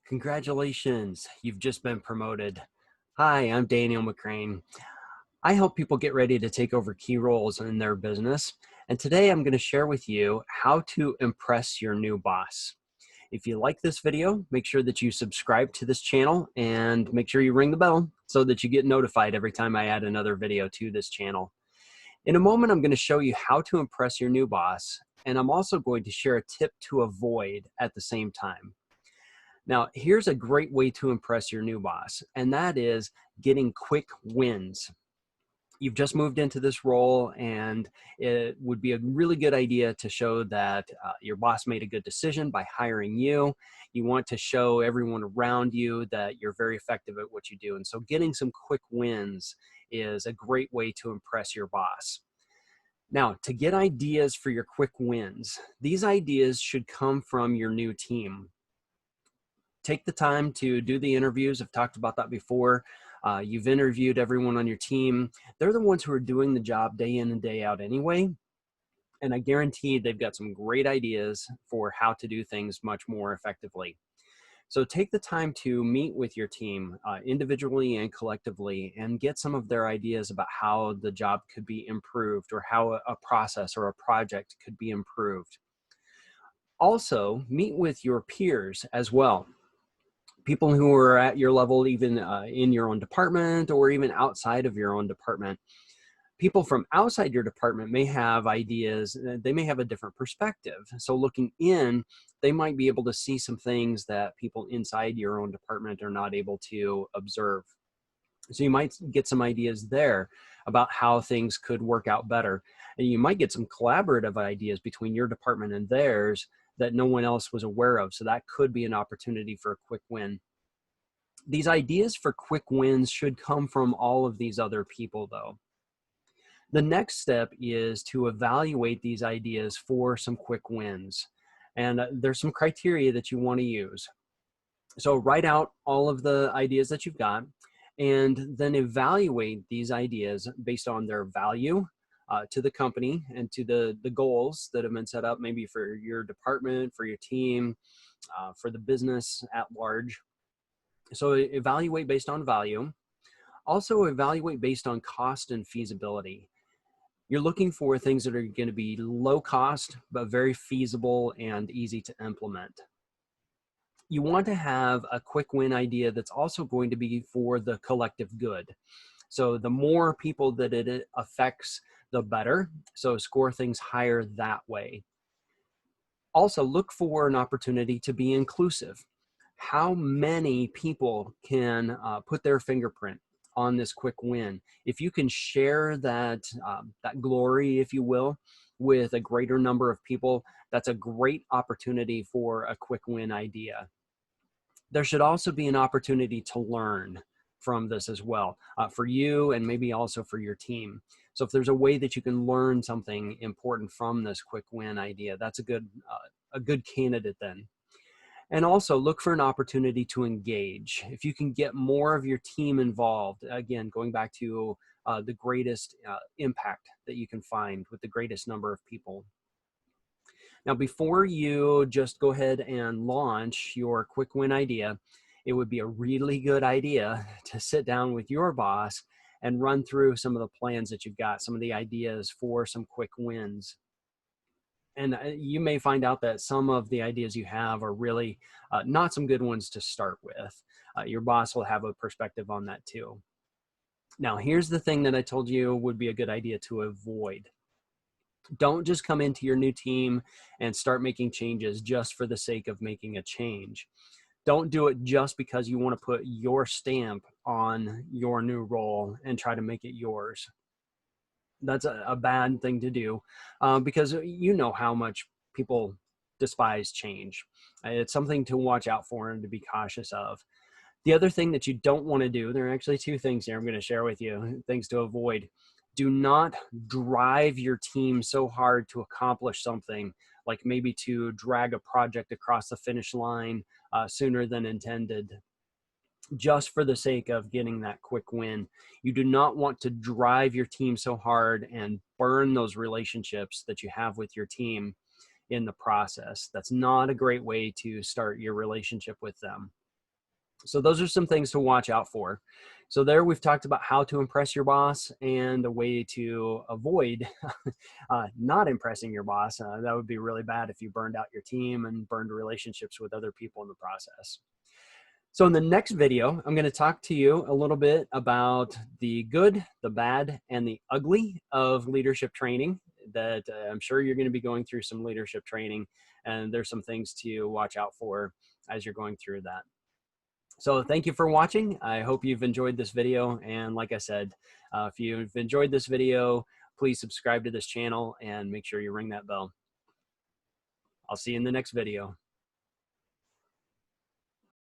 Congratulations, you've just been promoted. Hi, I'm Daniel McCrane. I help people get ready to take over key roles in their business. And today I'm going to share with you how to impress your new boss. If you like this video, make sure that you subscribe to this channel and make sure you ring the bell so that you get notified every time I add another video to this channel. In a moment, I'm going to show you how to impress your new boss, and I'm also going to share a tip to avoid at the same time. Now, here's a great way to impress your new boss, and that is getting quick wins. You've just moved into this role, and it would be a really good idea to show that your boss made a good decision by hiring you. You want to show everyone around you that you're very effective at what you do. And so getting some quick wins is a great way to impress your boss. Now, to get ideas for your quick wins, these ideas should come from your new team. Take the time to do the interviews. I've talked about that before. You've interviewed everyone on your team. They're the ones who are doing the job day in and day out anyway. And I guarantee they've got some great ideas for how to do things much more effectively. So take the time to meet with your team individually and collectively and get some of their ideas about how the job could be improved or how a process or a project could be improved. Also, meet with your peers as well. People who are at your level, even in your own department or even outside of your own department. People from outside your department may have ideas, they may have a different perspective. So looking in, they might be able to see some things that people inside your own department are not able to observe. So you might get some ideas there about how things could work out better. And you might get some collaborative ideas between your department and theirs that no one else was aware of. So that could be an opportunity for a quick win. These ideas for quick wins should come from all of these other people, though. The next step is to evaluate these ideas for some quick wins. And there's some criteria that you want to use. So write out all of the ideas that you've got and then evaluate these ideas based on their value to the company and to the goals that have been set up, maybe for your department, for your team, for the business at large. So evaluate based on value. Also evaluate based on cost and feasibility. You're looking for things that are going to be low cost, but very feasible and easy to implement. You want to have a quick win idea that's also going to be for the collective good. So the more people that it affects, the better. So score things higher that way. Also look for an opportunity to be inclusive. How many people can put their fingerprint on this quick win? If you can share that, that glory, if you will, with a greater number of people, that's a great opportunity for a quick win idea. There should also be an opportunity to learn from this as well, for you and maybe also for your team. So if there's a way that you can learn something important from this quick win idea, that's a good candidate then. And also look for an opportunity to engage. If you can get more of your team involved, again, going back to the greatest impact that you can find with the greatest number of people. Now, before you just go ahead and launch your quick win idea, it would be a really good idea to sit down with your boss and run through some of the plans that you've got, some of the ideas for some quick wins. And you may find out that some of the ideas you have are really not some good ones to start with. Your boss will have a perspective on that too. Now, here's the thing that I told you would be a good idea to avoid. Don't just come into your new team and start making changes just for the sake of making a change. Don't do it just because you want to put your stamp on your new role and try to make it yours. That's a bad thing to do because you know how much people despise change. It's something to watch out for and to be cautious of. The other thing that you don't want to do, there are actually two things here I'm going to share with you, things to avoid. Do not drive your team so hard to accomplish something, like maybe to drag a project across the finish line sooner than intended, just for the sake of getting that quick win. You do not want to drive your team so hard and burn those relationships that you have with your team in the process. That's not a great way to start your relationship with them. So those are some things to watch out for. So there we've talked about how to impress your boss and a way to avoid not impressing your boss. That would be really bad if you burned out your team and burned relationships with other people in the process. So in the next video, I'm going to talk to you a little bit about the good, the bad, and the ugly of leadership training. That I'm sure you're going to be going through some leadership training, and there's some things to watch out for as you're going through that. So thank you for watching. I hope you've enjoyed this video. And like I said, if you've enjoyed this video, please subscribe to this channel and make sure you ring that bell. I'll see you in the next video.